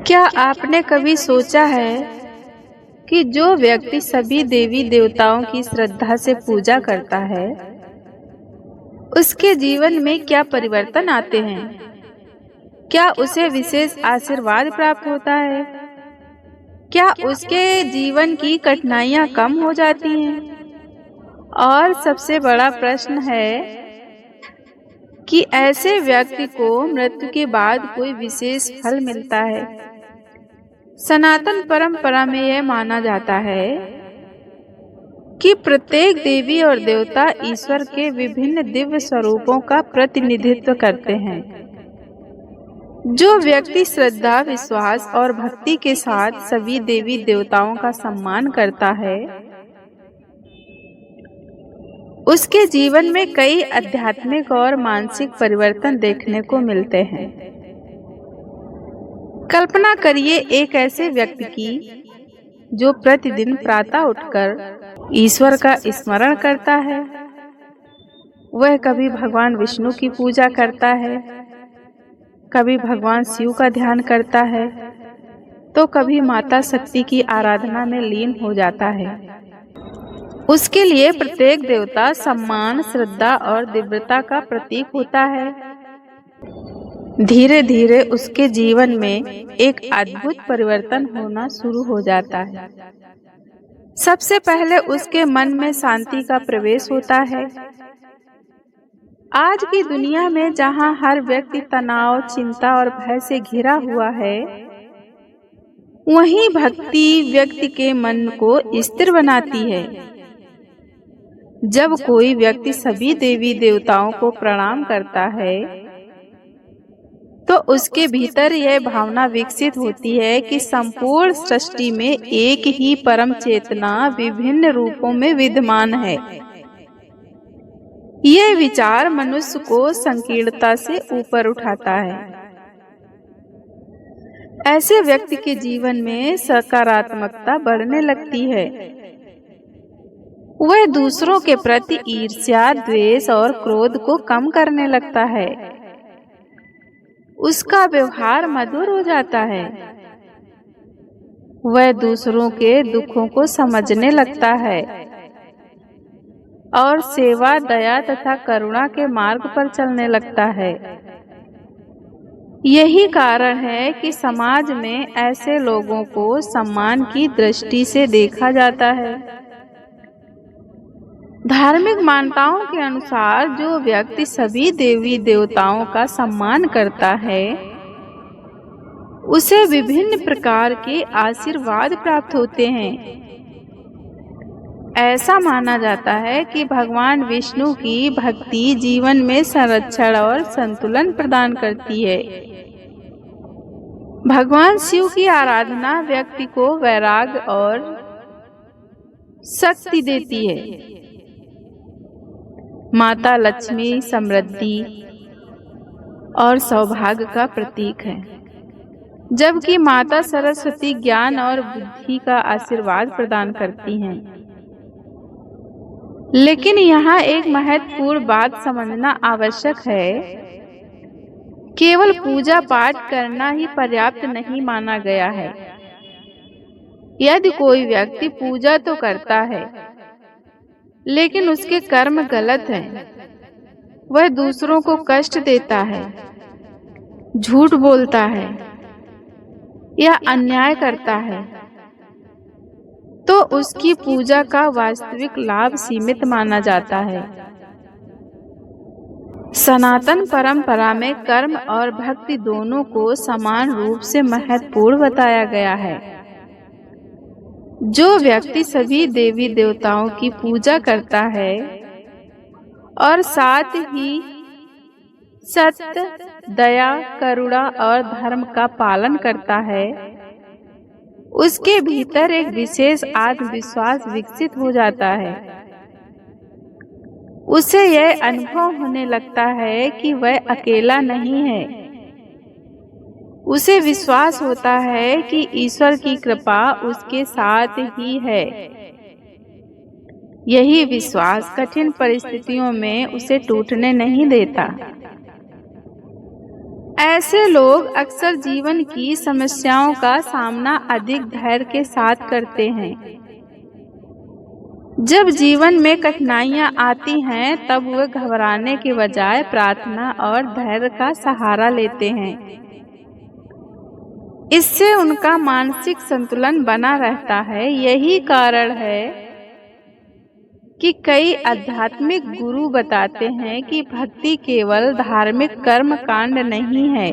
क्या आपने कभी सोचा है कि जो व्यक्ति सभी देवी देवताओं की श्रद्धा से पूजा करता है, उसके जीवन में क्या परिवर्तन आते हैं? क्या उसे विशेष आशीर्वाद प्राप्त होता है? क्या उसके जीवन की कठिनाइयां कम हो जाती हैं? और सबसे बड़ा प्रश्न है कि ऐसे व्यक्ति को मृत्यु के बाद कोई विशेष फल मिलता है? सनातन परंपरा में यह माना जाता है कि प्रत्येक देवी और देवता ईश्वर के विभिन्न दिव्य स्वरूपों का प्रतिनिधित्व करते हैं। जो व्यक्ति श्रद्धा, विश्वास और भक्ति के साथ सभी देवी देवताओं का सम्मान करता है, उसके जीवन में कई आध्यात्मिक और मानसिक परिवर्तन देखने को मिलते हैं। कल्पना करिए एक ऐसे व्यक्ति की जो प्रतिदिन प्रातः उठकर ईश्वर का स्मरण करता है। वह कभी भगवान विष्णु की पूजा करता है, कभी भगवान शिव का ध्यान करता है, तो कभी माता शक्ति की आराधना में लीन हो जाता है। उसके लिए प्रत्येक देवता सम्मान, श्रद्धा और दिव्यता का प्रतीक होता है। धीरे धीरे उसके जीवन में एक अद्भुत परिवर्तन होना शुरू हो जाता है। सबसे पहले उसके मन में शांति का प्रवेश होता है। आज की दुनिया में जहां हर व्यक्ति तनाव, चिंता और भय से घिरा हुआ है, वहीं भक्ति व्यक्ति के मन को स्थिर बनाती है। जब कोई व्यक्ति सभी देवी देवताओं को प्रणाम करता है, तो उसके भीतर यह भावना विकसित होती है कि संपूर्ण सृष्टि में एक ही परम चेतना विभिन्न रूपों में विद्यमान है। यह विचार मनुष्य को संकीर्णता से ऊपर उठाता है। ऐसे व्यक्ति के जीवन में सकारात्मकता बढ़ने लगती है। वह दूसरों के प्रति ईर्ष्या, द्वेष और क्रोध को कम करने लगता है। उसका व्यवहार मधुर हो जाता है। वह दूसरों के दुखों को समझने लगता है और सेवा, दया तथा करुणा के मार्ग पर चलने लगता है। यही कारण है कि समाज में ऐसे लोगों को सम्मान की दृष्टि से देखा जाता है। धार्मिक मान्यताओं के अनुसार जो व्यक्ति सभी देवी देवताओं का सम्मान करता है, उसे विभिन्न प्रकार के आशीर्वाद प्राप्त होते हैं। ऐसा माना जाता है कि भगवान विष्णु की भक्ति जीवन में संरक्षण और संतुलन प्रदान करती है। भगवान शिव की आराधना व्यक्ति को वैराग्य और शक्ति देती है। माता लक्ष्मी समृद्धि और सौभाग्य का प्रतीक है, जबकि माता सरस्वती ज्ञान और बुद्धि का आशीर्वाद प्रदान करती हैं। लेकिन यहाँ एक महत्वपूर्ण बात समझना आवश्यक है। केवल पूजा पाठ करना ही पर्याप्त नहीं माना गया है। यदि कोई व्यक्ति पूजा तो करता है, लेकिन उसके कर्म गलत हैं, वह दूसरों को कष्ट देता है, झूठ बोलता है या अन्याय करता है, तो उसकी पूजा का वास्तविक लाभ सीमित माना जाता है। सनातन परंपरा में कर्म और भक्ति दोनों को समान रूप से महत्वपूर्ण बताया गया है। जो व्यक्ति सभी देवी देवताओं की पूजा करता है और साथ ही सत्य, दया, करुणा और धर्म का पालन करता है, उसके भीतर एक विशेष आत्मविश्वास विकसित हो जाता है। उसे यह अनुभव होने लगता है कि वह अकेला नहीं है। उसे विश्वास होता है कि ईश्वर की कृपा उसके साथ ही है। यही विश्वास कठिन परिस्थितियों में उसे टूटने नहीं देता। ऐसे लोग अक्सर जीवन की समस्याओं का सामना अधिक धैर्य के साथ करते हैं। जब जीवन में कठिनाइयां आती हैं, तब वे घबराने के बजाय प्रार्थना और धैर्य का सहारा लेते हैं। इससे उनका मानसिक संतुलन बना रहता है। यही कारण है कि कई आध्यात्मिक गुरु बताते हैं कि भक्ति केवल धार्मिक कर्म कांड नहीं है,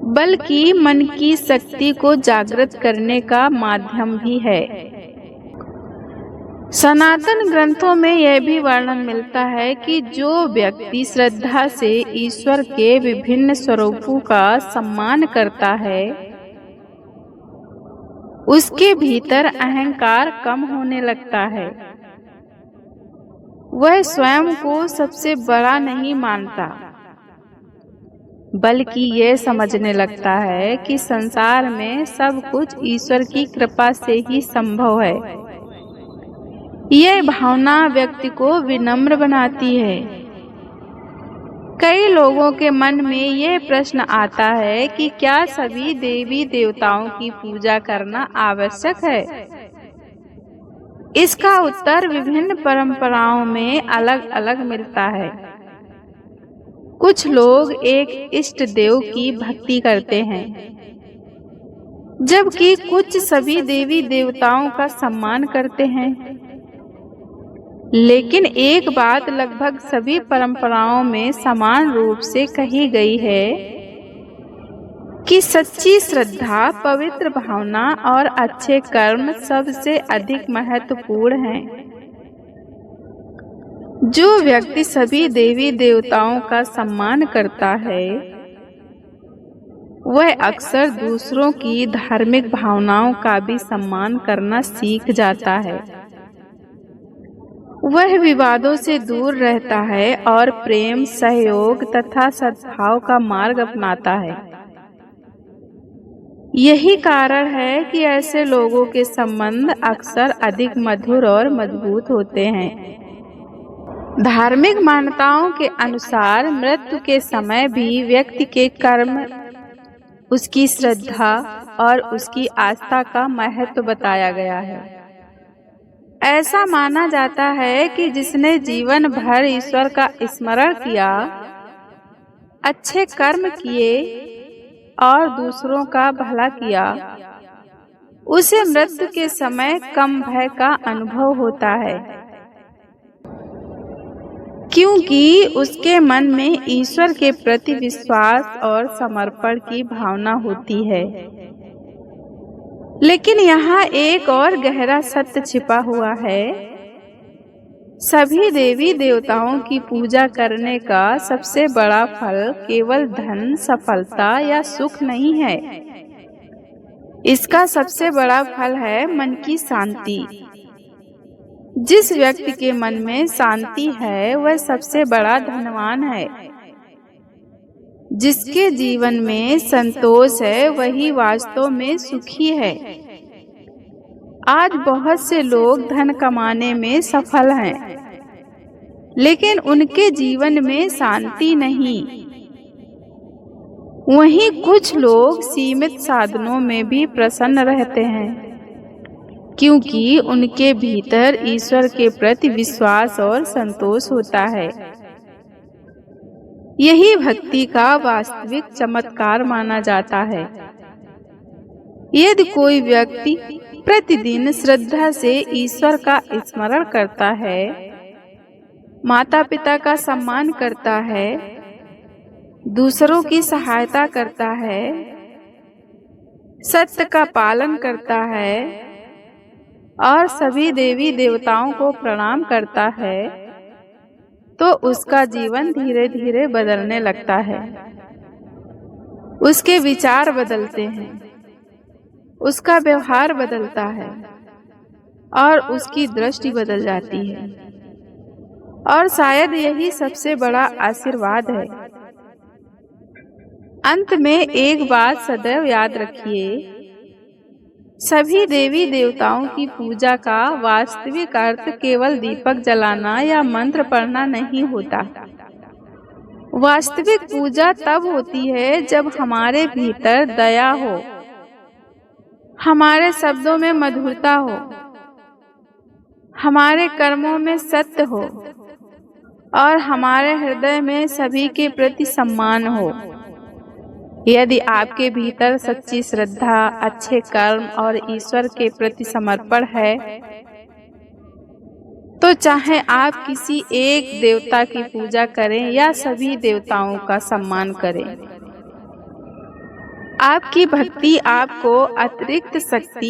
बल्कि मन की शक्ति को जागृत करने का माध्यम भी है। सनातन ग्रंथों में यह भी वर्णन मिलता है कि जो व्यक्ति श्रद्धा से ईश्वर के विभिन्न स्वरूपों का सम्मान करता है, उसके भीतर अहंकार कम होने लगता है। वह स्वयं को सबसे बड़ा नहीं मानता, बल्कि ये समझने लगता है कि संसार में सब कुछ ईश्वर की कृपा से ही संभव है। यह भावना व्यक्ति को विनम्र बनाती है। कई लोगों के मन में यह प्रश्न आता है कि क्या सभी देवी देवताओं की पूजा करना आवश्यक है? इसका उत्तर विभिन्न परंपराओं में अलग अलग मिलता है। कुछ लोग एक इष्ट देव की भक्ति करते हैं, जबकि कुछ सभी देवी देवताओं का सम्मान करते हैं। लेकिन एक बात लगभग सभी परंपराओं में समान रूप से कही गई है कि सच्ची श्रद्धा, पवित्र भावना और अच्छे कर्म सबसे अधिक महत्वपूर्ण हैं। जो व्यक्ति सभी देवी देवताओं का सम्मान करता है, वह अक्सर दूसरों की धार्मिक भावनाओं का भी सम्मान करना सीख जाता है। वह विवादों से दूर रहता है और प्रेम, सहयोग तथा सद्भाव का मार्ग अपनाता है। यही कारण है कि ऐसे लोगों के संबंध अक्सर अधिक मधुर और मजबूत होते हैं। धार्मिक मान्यताओं के अनुसार मृत्यु के समय भी व्यक्ति के कर्म, उसकी श्रद्धा और उसकी आस्था का महत्व बताया गया है। ऐसा माना जाता है कि जिसने जीवन भर ईश्वर का स्मरण किया, अच्छे कर्म किए और दूसरों का भला किया, उसे मृत्यु के समय कम भय का अनुभव होता है, क्योंकि उसके मन में ईश्वर के प्रति विश्वास और समर्पण की भावना होती है। लेकिन यहाँ एक और गहरा सत्य छिपा हुआ है। सभी देवी देवताओं की पूजा करने का सबसे बड़ा फल केवल धन, सफलता या सुख नहीं है। इसका सबसे बड़ा फल है मन की शांति। जिस व्यक्ति के मन में शांति है, वह सबसे बड़ा धनवान है। जिसके जीवन में संतोष है, वही वास्तव में सुखी है। आज बहुत से लोग धन कमाने में सफल हैं, लेकिन उनके जीवन में शांति नहीं। वहीं कुछ लोग सीमित साधनों में भी प्रसन्न रहते हैं, क्योंकि उनके भीतर ईश्वर के प्रति विश्वास और संतोष होता है। यही भक्ति का वास्तविक चमत्कार माना जाता है। यदि कोई व्यक्ति प्रतिदिन श्रद्धा से ईश्वर का स्मरण करता है, माता पिता का सम्मान करता है, दूसरों की सहायता करता है, सत्य का पालन करता है और सभी देवी देवताओं को प्रणाम करता है, तो उसका जीवन धीरे धीरे बदलने लगता है। उसके विचार बदलते हैं, उसका व्यवहार बदलता है और उसकी दृष्टि बदल जाती है। और शायद यही सबसे बड़ा आशीर्वाद है। अंत में एक बात सदैव याद रखिए, सभी देवी देवताओं की पूजा का वास्तविक अर्थ केवल दीपक जलाना या मंत्र पढ़ना नहीं होता। वास्तविक पूजा तब होती है जब हमारे भीतर दया हो, हमारे शब्दों में मधुरता हो, हमारे कर्मों में सत्य हो और हमारे हृदय में सभी के प्रति सम्मान हो। यदि आपके भीतर सच्ची श्रद्धा, अच्छे कर्म और ईश्वर के प्रति समर्पण है, तो चाहे आप किसी एक देवता की पूजा करें या सभी देवताओं का सम्मान करें, आपकी भक्ति आपको अतिरिक्त शक्ति